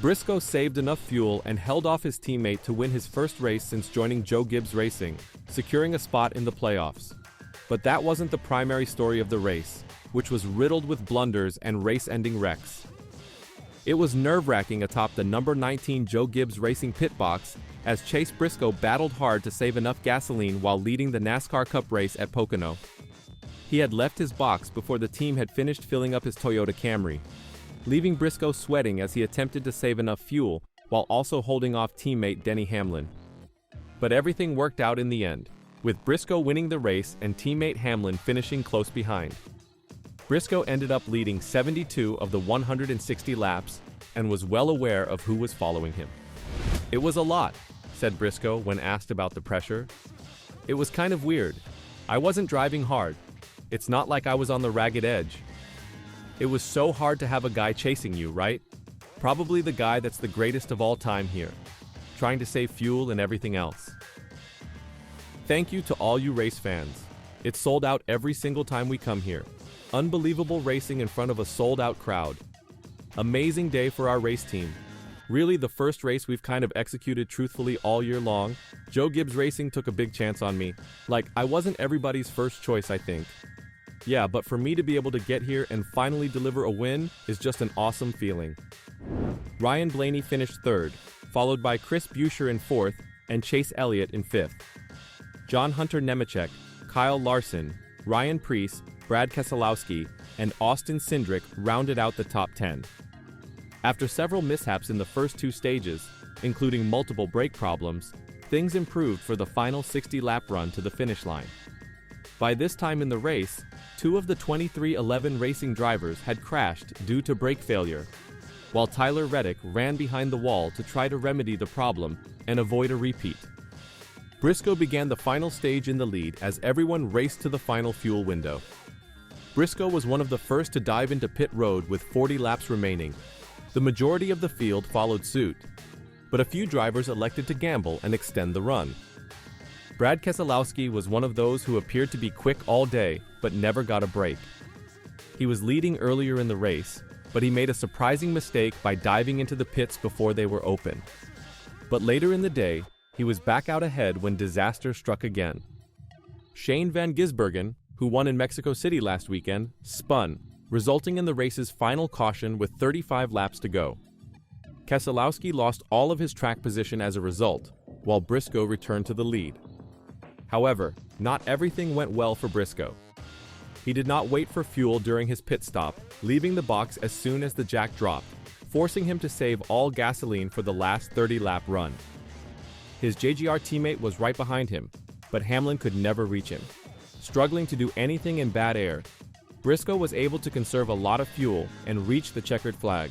Briscoe saved enough fuel and held off his teammate to win his first race since joining Joe Gibbs Racing, securing a spot in the playoffs. But that wasn't the primary story of the race, which was riddled with blunders and race-ending wrecks. It was nerve-wracking atop the number 19 Joe Gibbs Racing pit box as Chase Briscoe battled hard to save enough gasoline while leading the NASCAR Cup race at Pocono. He had left his box before the team had finished filling up his Toyota Camry, leaving Briscoe sweating as he attempted to save enough fuel while also holding off teammate Denny Hamlin. But everything worked out in the end, with Briscoe winning the race and teammate Hamlin finishing close behind. Briscoe ended up leading 72 of the 160 laps and was well aware of who was following him. "It was a lot," said Briscoe when asked about the pressure. "It was kind of weird. I wasn't driving hard. It's not like I was on the ragged edge. It was so hard to have a guy chasing you, right? Probably the guy that's the greatest of all time here, trying to save fuel and everything else." Thank you to all you race fans. It's sold out every single time we come here. Unbelievable racing in front of a sold-out crowd. Amazing day for our race team. Really the first race we've kind of executed truthfully all year long. Joe Gibbs Racing took a big chance on me. Like, I wasn't everybody's first choice, I think. Yeah, but for me to be able to get here and finally deliver a win is just an awesome feeling. Ryan Blaney finished third, followed by Chris Buescher in fourth and Chase Elliott in fifth. John Hunter Nemechek, Kyle Larson, Ryan Preece, Brad Keselowski, and Austin Cindric rounded out the top 10. After several mishaps in the first two stages, including multiple brake problems, things improved for the final 60-lap run to the finish line. By this time in the race, 2 of the 2311 racing drivers had crashed due to brake failure, while Tyler Reddick ran behind the wall to try to remedy the problem and avoid a repeat. Briscoe began the final stage in the lead as everyone raced to the final fuel window. Briscoe was one of the first to dive into pit road with 40 laps remaining. The majority of the field followed suit, but a few drivers elected to gamble and extend the run. Brad Keselowski was one of those who appeared to be quick all day, but never got a break. He was leading earlier in the race, but he made a surprising mistake by diving into the pits before they were open. But later in the day, he was back out ahead when disaster struck again. Shane Van Gisbergen, who won in Mexico City last weekend, spun, resulting in the race's final caution with 35 laps to go. Keselowski lost all of his track position as a result, while Briscoe returned to the lead. However, not everything went well for Briscoe. He did not wait for fuel during his pit stop, leaving the box as soon as the jack dropped, forcing him to save all gasoline for the last 30-lap run. His JGR teammate was right behind him, but Hamlin could never reach him. Struggling to do anything in bad air, Briscoe was able to conserve a lot of fuel and reach the checkered flag.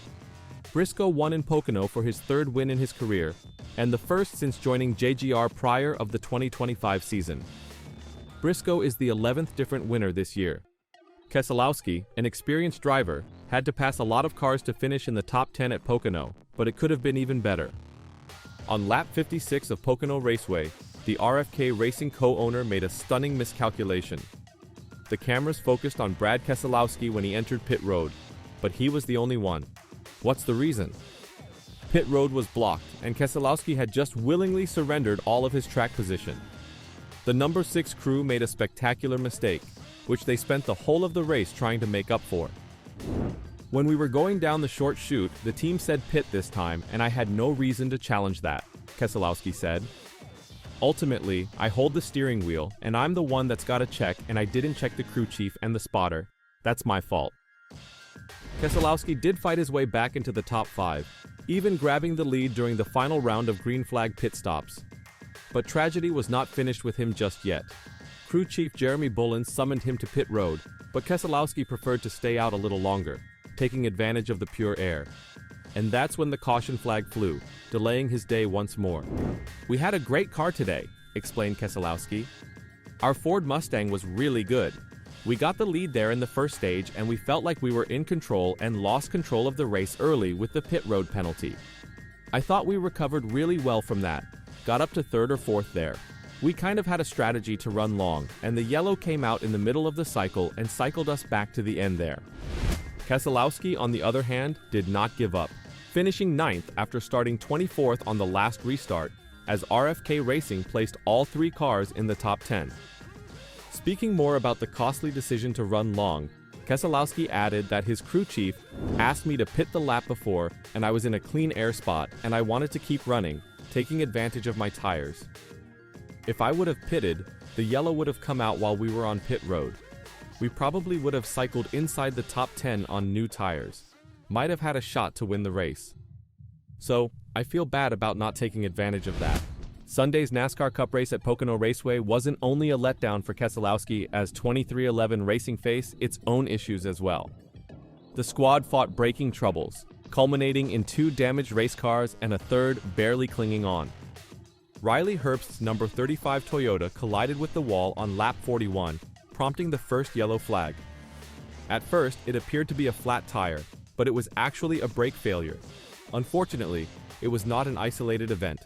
Briscoe won in Pocono for his third win in his career, and the first since joining JGR prior of the 2025 season. Briscoe is the 11th different winner this year. Keselowski, an experienced driver, had to pass a lot of cars to finish in the top 10 at Pocono, but it could have been even better. On lap 56 of Pocono Raceway, the RFK Racing co-owner made a stunning miscalculation. The cameras focused on Brad Keselowski when he entered pit road, but he was the only one. What's the reason? Pit road was blocked, and Keselowski had just willingly surrendered all of his track position. The number 6 crew made a spectacular mistake, which they spent the whole of the race trying to make up for. "When we were going down the short chute, the team said pit this time, and I had no reason to challenge that," Keselowski said. "Ultimately, I hold the steering wheel, and I'm the one that's got to check, and I didn't check the crew chief and the spotter. That's my fault." Keselowski did fight his way back into the top 5, even grabbing the lead during the final round of green flag pit stops. But tragedy was not finished with him just yet. Crew chief Jeremy Bullen summoned him to pit road, but Keselowski preferred to stay out a little longer, taking advantage of the pure air. And that's when the caution flag flew, delaying his day once more. "We had a great car today," explained Keselowski. "Our Ford Mustang was really good. We got the lead there in the first stage, and we felt like we were in control and lost control of the race early with the pit road penalty. I thought we recovered really well from that, got up to 3rd or 4th there. We kind of had a strategy to run long, and the yellow came out in the middle of the cycle and cycled us back to the end there." Keselowski, on the other hand, did not give up, finishing 9th after starting 24th on the last restart, as RFK Racing placed all 3 cars in the top 10. Speaking more about the costly decision to run long, Keselowski added that his crew chief asked me to pit the lap before, and I was in a clean air spot and I wanted to keep running, taking advantage of my tires. If I would have pitted, the yellow would have come out while we were on pit road. We probably would have cycled inside the top 10 on new tires. Might have had a shot to win the race. So, I feel bad about not taking advantage of that. Sunday's NASCAR Cup race at Pocono Raceway wasn't only a letdown for Keselowski, as 2311 Racing faced its own issues as well. The squad fought braking troubles, culminating in 2 damaged race cars and a third barely clinging on. Riley Herbst's number 35 Toyota collided with the wall on lap 41, prompting the first yellow flag. At first, it appeared to be a flat tire, but it was actually a brake failure. Unfortunately, it was not an isolated event.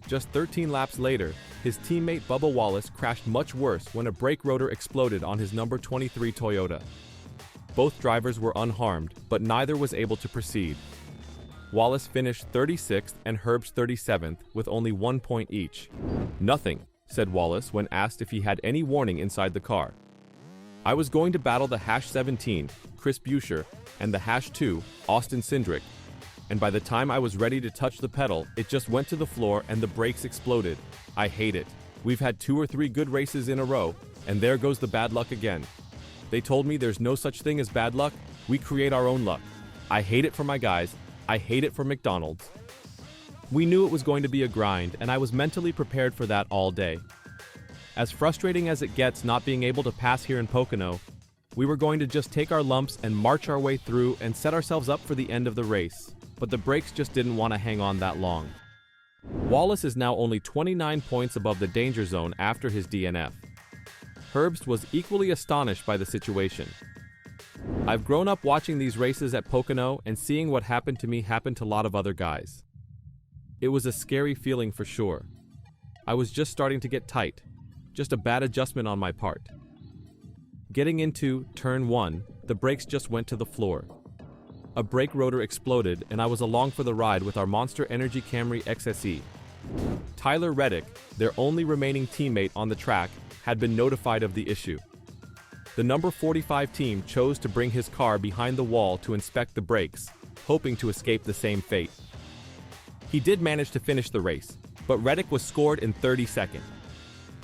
Just 13 laps later, his teammate Bubba Wallace crashed much worse when a brake rotor exploded on his number 23 Toyota. Both drivers were unharmed, but neither was able to proceed. Wallace finished 36th and Herbst 37th with only 1 point each. "Nothing," said Wallace when asked if he had any warning inside the car. "I was going to battle the #17, Chris Buescher, and the #2, Austin Cindric, and by the time I was ready to touch the pedal, it just went to the floor and the brakes exploded. I hate it. We've had 2 or 3 good races in a row, and there goes the bad luck again. They told me there's no such thing as bad luck, we create our own luck. I hate it for my guys, I hate it for McDonald's." We knew it was going to be a grind, and I was mentally prepared for that all day. As frustrating as it gets not being able to pass here in Pocono, we were going to just take our lumps and march our way through and set ourselves up for the end of the race, but the brakes just didn't want to hang on that long. Wallace is now only 29 points above the danger zone after his DNF. Herbst was equally astonished by the situation. "I've grown up watching these races at Pocono, and seeing what happened to me happened to a lot of other guys. It was a scary feeling for sure. I was just starting to get tight. Just a bad adjustment on my part. Getting into turn 1, the brakes just went to the floor. A brake rotor exploded, and I was along for the ride with our Monster Energy Camry XSE. Tyler Reddick, their only remaining teammate on the track, had been notified of the issue. The number 45 team chose to bring his car behind the wall to inspect the brakes, hoping to escape the same fate. He did manage to finish the race, but Reddick was scored in 32nd,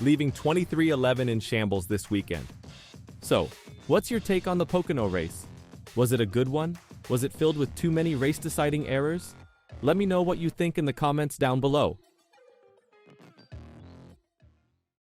leaving 2311 in shambles this weekend. So, what's your take on the Pocono race? Was it a good one? Was it filled with too many race-deciding errors? Let me know what you think in the comments down below.